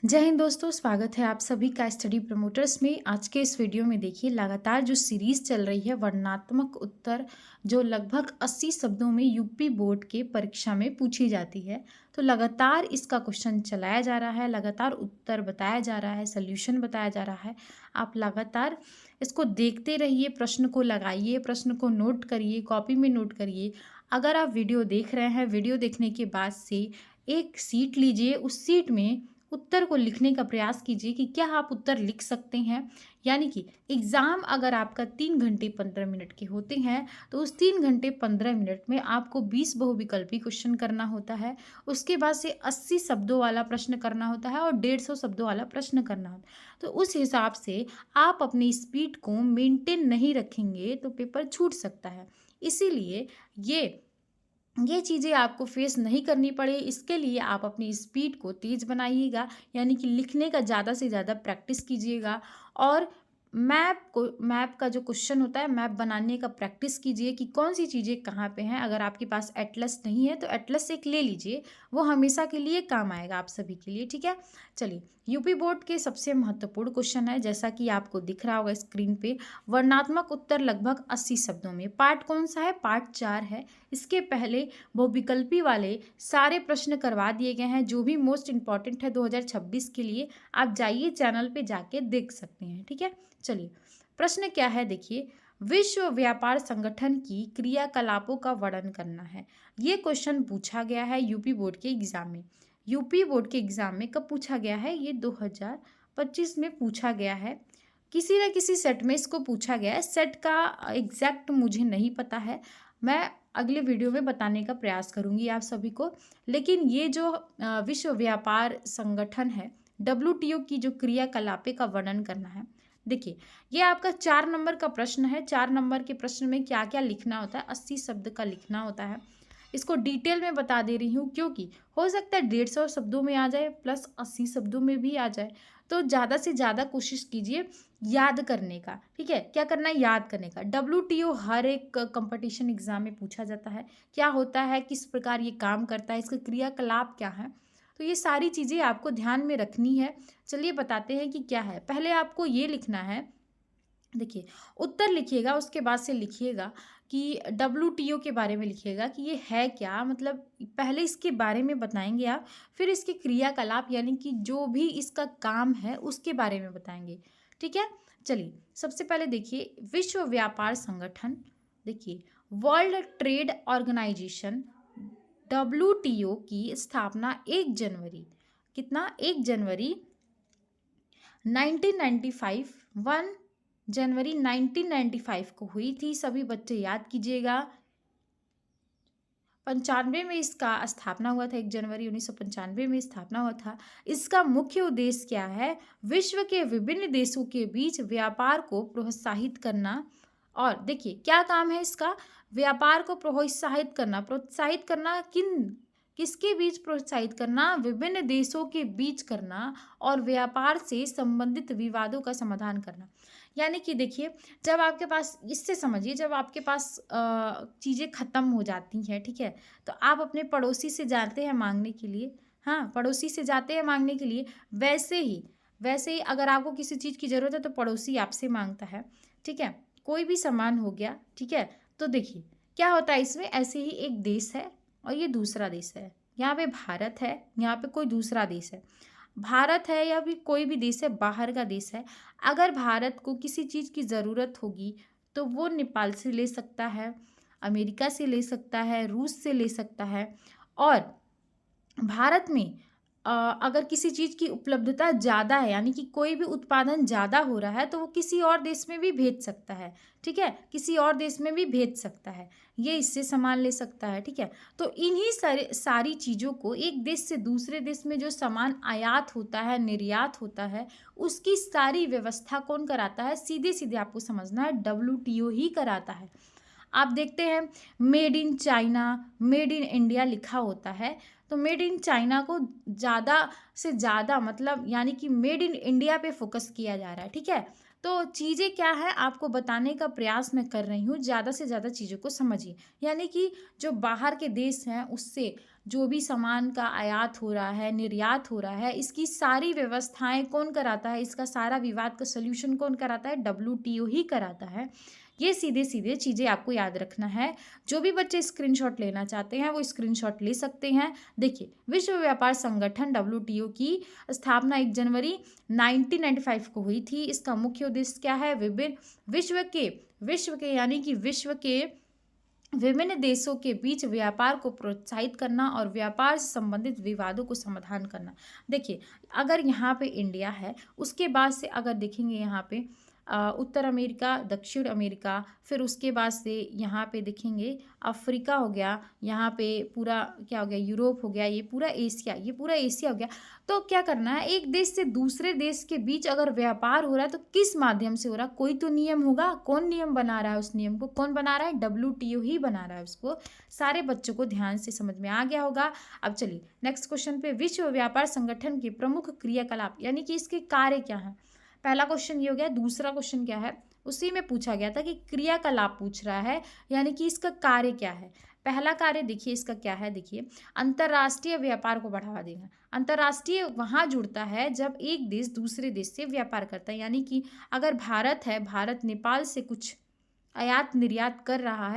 जय हिंद दोस्तों, स्वागत है आप सभी का स्टडी प्रमोटर्स में। आज के इस वीडियो में देखिए, लगातार जो सीरीज चल रही है वर्णनात्मक उत्तर, जो लगभग 80 शब्दों में यूपी बोर्ड के परीक्षा में पूछी जाती है। तो लगातार इसका क्वेश्चन चलाया जा रहा है, लगातार उत्तर बताया जा रहा है, सोल्यूशन बताया जा रहा है। आप लगातार इसको देखते रहिए, प्रश्न को लगाइए, प्रश्न को नोट करिए, कॉपी में नोट करिए। अगर आप वीडियो देख रहे हैं, वीडियो देखने के बाद से एक सीट लीजिए, उस सीट में उत्तर को लिखने का प्रयास कीजिए कि क्या आप उत्तर लिख सकते हैं। यानी कि एग्ज़ाम अगर आपका 3 घंटे 15 मिनट के होते हैं, तो उस 3 घंटे 15 मिनट में आपको 20 बहुविकल्पी क्वेश्चन करना होता है। उसके बाद से 80 शब्दों वाला प्रश्न करना होता है और 150 शब्दों वाला प्रश्न करना होता है। तो उस हिसाब से आप अपनी स्पीड को मेंटेन नहीं रखेंगे तो पेपर छूट सकता है। इसीलिए ये चीज़ें आपको फेस नहीं करनी पड़े, इसके लिए आप अपनी स्पीड को तेज़ बनाइएगा। यानी कि लिखने का ज़्यादा से ज़्यादा प्रैक्टिस कीजिएगा और मैप का जो क्वेश्चन होता है, मैप बनाने का प्रैक्टिस कीजिए कि कौन सी चीज़ें कहाँ पे हैं। अगर आपके पास एटलस नहीं है तो एटलस एक ले लीजिए, वो हमेशा के लिए काम आएगा आप सभी के लिए। ठीक है, चलिए। यूपी बोर्ड के सबसे महत्वपूर्ण क्वेश्चन है, जैसा कि आपको दिख रहा होगा स्क्रीन पे, वर्णनात्मक उत्तर लगभग 80 शब्दों में। पार्ट कौन सा है? पार्ट 4 है। इसके पहले बहुविकल्पी वाले सारे प्रश्न करवा दिए गए हैं, जो भी मोस्ट इंपॉर्टेंट है 2026 के लिए। आप जाइए, चैनल पे जाके देख सकते हैं। ठीक है, चलिए। प्रश्न क्या है देखिए, विश्व व्यापार संगठन की क्रियाकलापों का वर्णन करना है। ये क्वेश्चन पूछा गया है यूपी बोर्ड के एग्जाम में। यूपी बोर्ड के एग्जाम में कब पूछा गया है? ये 2025 में पूछा गया है। किसी न किसी सेट में इसको पूछा गया है। सेट का एग्जैक्ट मुझे नहीं पता है, मैं अगले वीडियो में बताने का प्रयास करूंगी आप सभी को। लेकिन ये जो विश्व व्यापार संगठन है, WTO की जो क्रियाकलापें का वर्णन करना है। देखिए, ये आपका 4 नंबर का प्रश्न है। 4 नंबर के प्रश्न में क्या क्या लिखना होता है? 80 शब्द का लिखना होता है। इसको डिटेल में बता दे रही हूँ, क्योंकि हो सकता है 150 शब्दों में आ जाए प्लस 80 शब्दों में भी आ जाए। तो ज़्यादा से ज़्यादा कोशिश कीजिए याद करने का। ठीक है, क्या करना है? याद करने का। WTO हर एक कंपटीशन एग्जाम में पूछा जाता है। क्या होता है, किस प्रकार ये काम करता है, इसका क्रियाकलाप क्या है, तो ये सारी चीज़ें आपको ध्यान में रखनी है। चलिए बताते हैं कि क्या है। पहले आपको ये लिखना है, देखिए, उत्तर लिखिएगा, उसके बाद से लिखिएगा कि WTO के बारे में लिखिएगा कि ये है क्या, मतलब पहले इसके बारे में बताएंगे आप, फिर इसके क्रियाकलाप यानी कि जो भी इसका काम है उसके बारे में बताएंगे। ठीक है, चलिए। सबसे पहले देखिए, विश्व व्यापार संगठन, देखिए, वर्ल्ड ट्रेड ऑर्गेनाइजेशन WTO की स्थापना 1 जनवरी, कितना? 1 जनवरी 1995, 1 जनवरी 1995 को हुई थी। सभी बच्चे याद कीजिएगा। 95 में इसका स्थापना हुआ था। 1 जनवरी 1995 में स्थापना हुआ था। इसका मुख्य उद्देश्य क्या है? विश्व के विभिन्न देशों के बीच व्यापार को प्रोत्साहित करना। और देखिए, क्या काम है इसका? व्यापार को प्रोत्साहित करना। प्रोत्साहित करना किसके बीच प्रोत्साहित करना? विभिन्न देशों के बीच करना, और व्यापार से संबंधित विवादों का समाधान करना। यानी कि देखिए, जब आपके पास, इससे समझिए, जब आपके पास चीज़ें ख़त्म हो जाती हैं, ठीक है, तो आप अपने पड़ोसी से जाते हैं मांगने के लिए। हाँ, पड़ोसी से जाते हैं मांगने के लिए। वैसे ही अगर आपको किसी चीज़ की ज़रूरत है तो पड़ोसी आपसे मांगता है। ठीक है, कोई भी सामान हो गया। ठीक है, तो देखिए क्या होता है इसमें, ऐसे ही एक देश है और ये दूसरा देश है। यहाँ पे भारत है, यहाँ पे कोई दूसरा देश है। भारत है या भी कोई भी देश है, बाहर का देश है। अगर भारत को किसी चीज़ की ज़रूरत होगी तो वो नेपाल से ले सकता है, अमेरिका से ले सकता है, रूस से ले सकता है। और भारत में अगर किसी चीज़ की उपलब्धता ज़्यादा है, यानी कि कोई भी उत्पादन ज़्यादा हो रहा है, तो वो किसी और देश में भी भेज सकता है। ठीक है, किसी और देश में भी भेज सकता है, ये इससे सामान ले सकता है। ठीक है, तो इन्हीं सारी चीज़ों को, एक देश से दूसरे देश में जो सामान आयात होता है, निर्यात होता है, उसकी सारी व्यवस्था कौन कराता है? सीधे सीधे आपको समझना है, WTO ही कराता है। आप देखते हैं, made in China, made in India लिखा होता है, तो मेड इन चाइना को ज़्यादा से ज़्यादा, मतलब यानी कि मेड इन इंडिया पे फोकस किया जा रहा है। ठीक है, तो चीज़ें क्या है आपको बताने का प्रयास मैं कर रही हूँ, ज़्यादा से ज़्यादा चीज़ों को समझिए। यानी कि जो बाहर के देश हैं उससे जो भी सामान का आयात हो रहा है, निर्यात हो रहा है, इसकी सारी व्यवस्थाएँ कौन कराता है, इसका सारा विवाद का सॉल्यूशन कौन कराता है? डब्ल्यूटीओ ही कराता है। ये सीधे-सीधे चीज़ें आपको याद रखना है। जो भी बच्चे स्क्रीनशॉट लेना चाहते हैं, वो स्क्रीनशॉट ले सकते हैं। देखिए, विश्व व्यापार संगठन डब्ल्यूटीओ की स्थापना 1 जनवरी 1995 को हुई थी। इसका मुख्य उद्देश्य क्या है? विश्व के विभिन्न देशों के बीच व्यापार को प्रोत्साहित करना और व्यापार से संबंधित विवादों को समाधान करना। देखिए, अगर यहाँ पे इंडिया है, उसके बाद से अगर देखेंगे यहाँ पे उत्तर अमेरिका, दक्षिण अमेरिका, फिर उसके बाद से यहाँ पे देखेंगे अफ्रीका हो गया, यहाँ पे पूरा क्या हो गया यूरोप हो गया, ये पूरा एशिया हो गया। तो क्या करना है, एक देश से दूसरे देश के बीच अगर व्यापार हो रहा है तो किस माध्यम से हो रहा है? कोई तो नियम होगा। कौन नियम बना रहा है? उस नियम को कौन बना रहा है? डब्ल्यूटीओ ही बना रहा है उसको। सारे बच्चों को ध्यान से समझ में आ गया होगा। अब चलिए नेक्स्ट क्वेश्चन पे, विश्व व्यापार संगठन के प्रमुख क्रियाकलाप यानी कि इसके कार्य क्या है? पहला क्वेश्चन ये हो गया। दूसरा क्वेश्चन क्या है? उसी में पूछा गया था कि क्रियाकलाप पूछ रहा है, यानी कि इसका कार्य क्या है। पहला कार्य देखिए इसका क्या है, देखिए अंतर्राष्ट्रीय व्यापार को बढ़ावा देगा। अंतर्राष्ट्रीय वहाँ जुड़ता है जब एक देश दूसरे देश से व्यापार करता है, यानी कि अगर भारत है, भारत नेपाल से कुछ आयात निर्यात कर रहा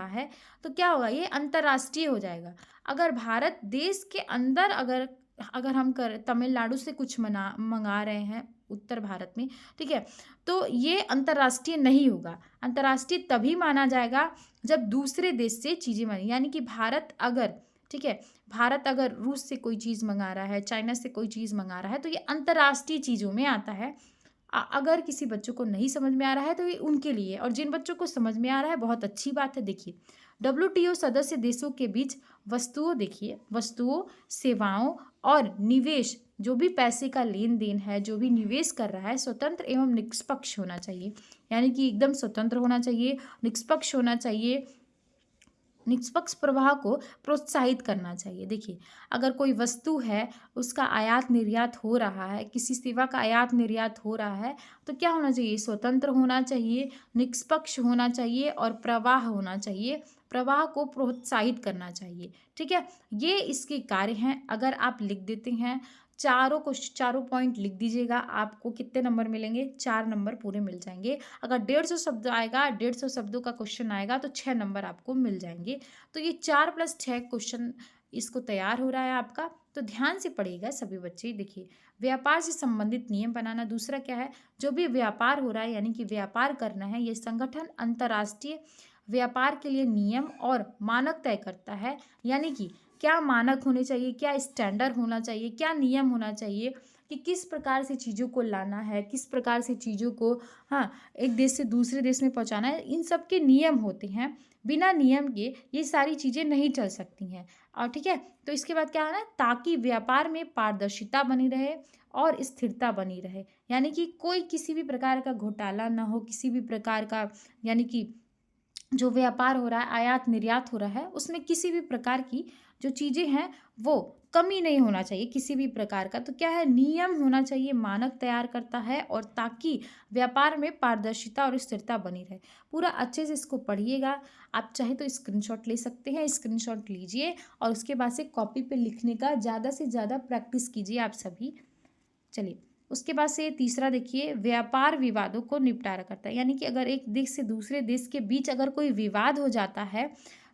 है तो क्या होगा, ये अंतर्राष्ट्रीय हो जाएगा। अगर भारत देश के अंदर अगर अगर हम कर तमिलनाडु से कुछ मंगा रहे हैं उत्तर भारत में, ठीक है, तो ये अंतर्राष्ट्रीय नहीं होगा। अंतर्राष्ट्रीय तभी माना जाएगा जब दूसरे देश से चीज़ें मानी, यानी कि भारत अगर, ठीक है, भारत अगर रूस से कोई चीज़ मंगा रहा है, चाइना से कोई चीज़ मंगा रहा है, तो ये अंतर्राष्ट्रीय चीज़ों में आता है। अगर किसी बच्चों को नहीं समझ में आ रहा है तो ये उनके लिए, और जिन बच्चों को समझ में आ रहा है बहुत अच्छी बात है। देखिए, डब्ल्यूटीओ सदस्य देशों के बीच वस्तुओं, सेवाओं और निवेश, जो भी पैसे का लेन देन है, जो भी निवेश कर रहा है, स्वतंत्र एवं निष्पक्ष होना चाहिए। यानी कि एकदम स्वतंत्र होना चाहिए, निष्पक्ष होना चाहिए, निष्पक्ष प्रवाह को प्रोत्साहित करना चाहिए। देखिए, अगर कोई वस्तु है उसका आयात निर्यात हो रहा है, किसी सेवा का आयात निर्यात हो रहा है, तो क्या होना चाहिए? स्वतंत्र होना चाहिए, निष्पक्ष होना चाहिए और प्रवाह होना चाहिए। प्रवाह को प्रोत्साहित करना चाहिए। ठीक है, ये इसके कार्य हैं। अगर आप लिख देते हैं, चारों पॉइंट लिख दीजिएगा, आपको कितने नंबर मिलेंगे? 4 नंबर पूरे मिल जाएंगे। अगर 150 शब्द आएगा, 150 शब्दों का क्वेश्चन आएगा तो 6 नंबर आपको मिल जाएंगे। तो ये 4 + 6 क्वेश्चन इसको तैयार हो रहा है आपका, तो ध्यान से पढ़िएगा सभी बच्चे। देखिए, व्यापार से संबंधित नियम बनाना। दूसरा क्या है? जो भी व्यापार हो रहा है, यानी कि व्यापार करना है, ये संगठन अंतर्राष्ट्रीय व्यापार के लिए नियम और मानक तय करता है। यानी कि क्या मानक होने चाहिए, क्या स्टैंडर्ड होना चाहिए, क्या नियम होना चाहिए कि किस प्रकार से चीज़ों को लाना है, किस प्रकार से चीज़ों को, हाँ, एक देश से दूसरे देश में पहुंचाना है। इन सब के नियम होते हैं। बिना नियम के ये सारी चीज़ें नहीं चल सकती हैं। और ठीक है, तो इसके बाद क्या है ना, ताकि व्यापार में पारदर्शिता बनी रहे और स्थिरता बनी रहे। यानी कि कोई किसी भी प्रकार का घोटाला ना हो, किसी भी प्रकार का, यानी कि जो व्यापार हो रहा है, आयात निर्यात हो रहा है, उसमें किसी भी प्रकार की जो चीज़ें हैं वो कमी नहीं होना चाहिए किसी भी प्रकार का। तो क्या है, नियम होना चाहिए, मानक तैयार करता है, और ताकि व्यापार में पारदर्शिता और स्थिरता बनी रहे। पूरा अच्छे से इसको पढ़िएगा। आप चाहे तो स्क्रीनशॉट ले सकते हैं, स्क्रीनशॉट लीजिए और उसके बाद से कॉपी पे लिखने का ज़्यादा से ज़्यादा प्रैक्टिस कीजिए आप सभी। चलिए, उसके बाद से तीसरा देखिए, व्यापार विवादों को निपटारा करता है। यानी कि अगर एक देश से दूसरे देश के बीच अगर कोई विवाद हो जाता है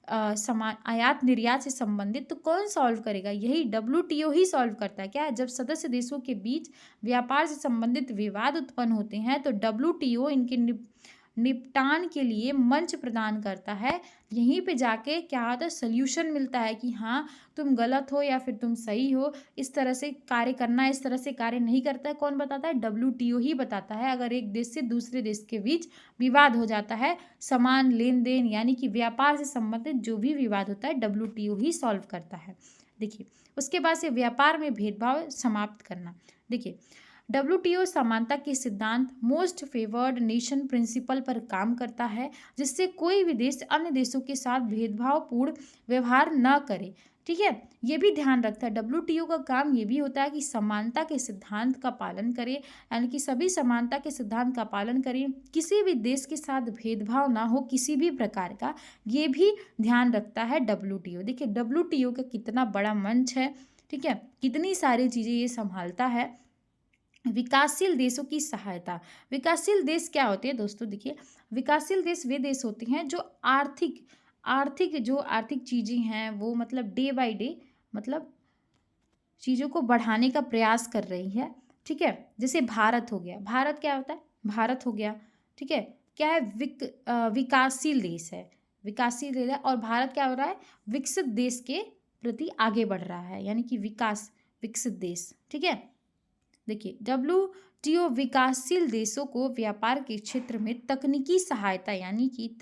सामान आयात निर्यात से संबंधित, तो कौन सॉल्व करेगा? यही डब्ल्यूटीओ ही सॉल्व करता है। क्या है? जब सदस्य देशों के बीच व्यापार से संबंधित विवाद उत्पन्न होते हैं तो डब्ल्यूटीओ इनके निपटान के लिए मंच प्रदान करता है। यहीं पे जाके क्या होता है, सोल्यूशन मिलता है कि हाँ, तुम गलत हो या फिर तुम सही हो, इस तरह से कार्य करना है, इस तरह से कार्य नहीं करता है। कौन बताता है? डब्ल्यूटीओ ही बताता है। अगर एक देश से दूसरे देश के बीच विवाद हो जाता है, सामान लेन देन यानी कि व्यापार से संबंधित जो भी विवाद होता है, डब्ल्यूटीओ ही सॉल्व करता है। देखिए, उसके बाद से व्यापार में भेदभाव समाप्त करना। देखिए, डब्ल्यूटीओ समानता के सिद्धांत, मोस्ट फेवर्ड नेशन प्रिंसिपल पर काम करता है, जिससे कोई भी देश अन्य देशों के साथ भेदभावपूर्ण व्यवहार न करे। ठीक है। ये भी ध्यान रखता है, डब्ल्यूटीओ का काम ये भी होता है कि समानता के सिद्धांत का पालन करे, यानी कि सभी समानता के सिद्धांत का पालन करें, किसी भी देश के साथ भेदभाव ना हो किसी भी प्रकार का, ये भी ध्यान रखता है डब्ल्यूटीओ। देखिए डब्ल्यूटीओ का कितना बड़ा मंच है, ठीक है, कितनी सारी चीज़ें ये संभालता है। विकासशील देशों की सहायता। विकासशील देश क्या होते हैं दोस्तों? देखिए विकासशील देश वे देश होते हैं जो आर्थिक आर्थिक चीज़ें हैं वो मतलब डे बाय डे मतलब चीज़ों को बढ़ाने का प्रयास कर रही है, ठीक है। जैसे भारत हो गया, भारत क्या होता है? भारत हो गया, ठीक है, क्या है? विकासशील देश है, विकासशील देश है, और भारत क्या हो रहा है? विकसित देश के प्रति आगे बढ़ रहा है, यानी कि विकसित देश, ठीक है। देखिए डब्ल्यूटीओ विकासशील देशों को व्यापार के क्षेत्र में तकनीकी सहायता यानी कि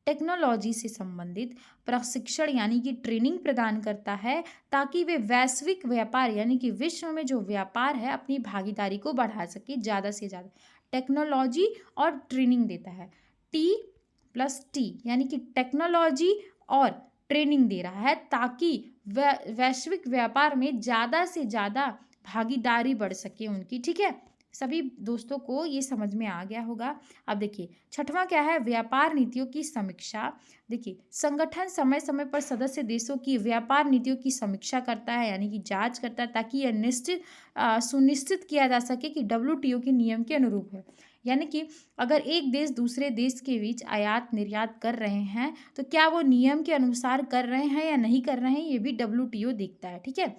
टेक्नोलॉजी से संबंधित प्रशिक्षण यानी कि ट्रेनिंग प्रदान करता है, ताकि वे वैश्विक व्यापार यानी कि विश्व में जो व्यापार है अपनी भागीदारी को बढ़ा सके ज़्यादा से ज़्यादा। टेक्नोलॉजी और ट्रेनिंग देता है, T+T यानी कि टेक्नोलॉजी और ट्रेनिंग दे रहा है, ताकि वैश्विक व्यापार में ज़्यादा से ज़्यादा भागीदारी बढ़ सके उनकी, ठीक है। सभी दोस्तों को ये समझ में आ गया होगा। अब देखिए छठवां क्या है? व्यापार नीतियों की समीक्षा। देखिए संगठन समय समय पर सदस्य देशों की व्यापार नीतियों की समीक्षा करता है, यानी कि जांच करता है, ताकि यह सुनिश्चित किया जा सके कि डब्ल्यूटीओ के नियम के अनुरूप है। यानी कि अगर एक देश दूसरे देश के बीच आयात निर्यात कर रहे हैं तो क्या वो नियम के अनुसार कर रहे हैं या नहीं कर रहे हैं, ये भी डब्ल्यूटीओ देखता है, ठीक है।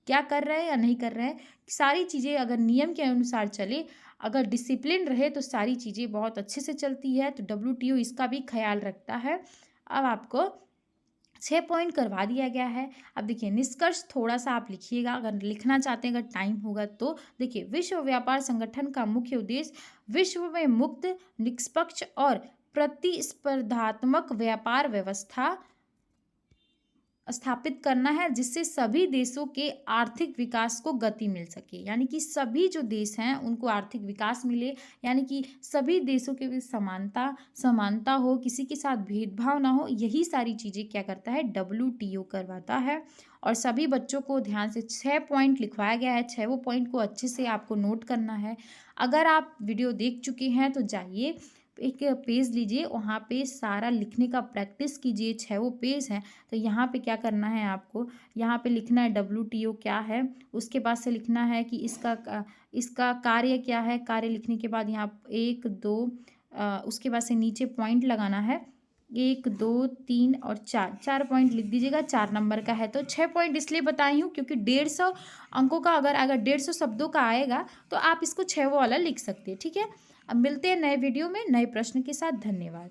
क्या कर रहे हैं या नहीं कर रहे हैं, सारी चीज़ें अगर नियम के अनुसार चले, अगर डिसिप्लिन रहे तो सारी चीज़ें बहुत अच्छे से चलती है, तो डब्ल्यूटीओ इसका भी ख्याल रखता है। अब आपको 6 पॉइंट करवा दिया गया है। अब देखिए निष्कर्ष थोड़ा सा आप लिखिएगा, अगर लिखना चाहते हैं अगर टाइम होगा तो। देखिए विश्व व्यापार संगठन का मुख्य उद्देश्य विश्व में मुक्त, निष्पक्ष और प्रतिस्पर्धात्मक व्यापार व्यवस्था स्थापित करना है, जिससे सभी देशों के आर्थिक विकास को गति मिल सके, यानी कि सभी जो देश हैं उनको आर्थिक विकास मिले, यानी कि सभी देशों के बीच समानता हो, किसी के साथ भेदभाव ना हो, यही सारी चीज़ें क्या करता है? डब्ल्यूटीओ करवाता है। और सभी बच्चों को ध्यान से 6 पॉइंट लिखवाया गया है, 6 पॉइंट को अच्छे से आपको नोट करना है। अगर आप वीडियो देख चुके हैं तो जाइए एक पेज लीजिए, वहाँ पे सारा लिखने का प्रैक्टिस कीजिए, 6 पेज हैं। तो यहाँ पे क्या करना है आपको? यहाँ पे लिखना है डब्ल्यूटीओ क्या है, उसके बाद से लिखना है कि इसका कार्य क्या है। कार्य लिखने के बाद यहाँ 1 2 उसके बाद से नीचे पॉइंट लगाना है, 1 2 3 और 4 पॉइंट लिख दीजिएगा। 4 नंबर का है तो 6 पॉइंट इसलिए बताई हूँ क्योंकि 150 अंकों का अगर 150 शब्दों का आएगा तो आप इसको 6 वाला लिख सकते हैं, ठीक है। अब मिलते हैं नए वीडियो में नए प्रश्न के साथ। धन्यवाद।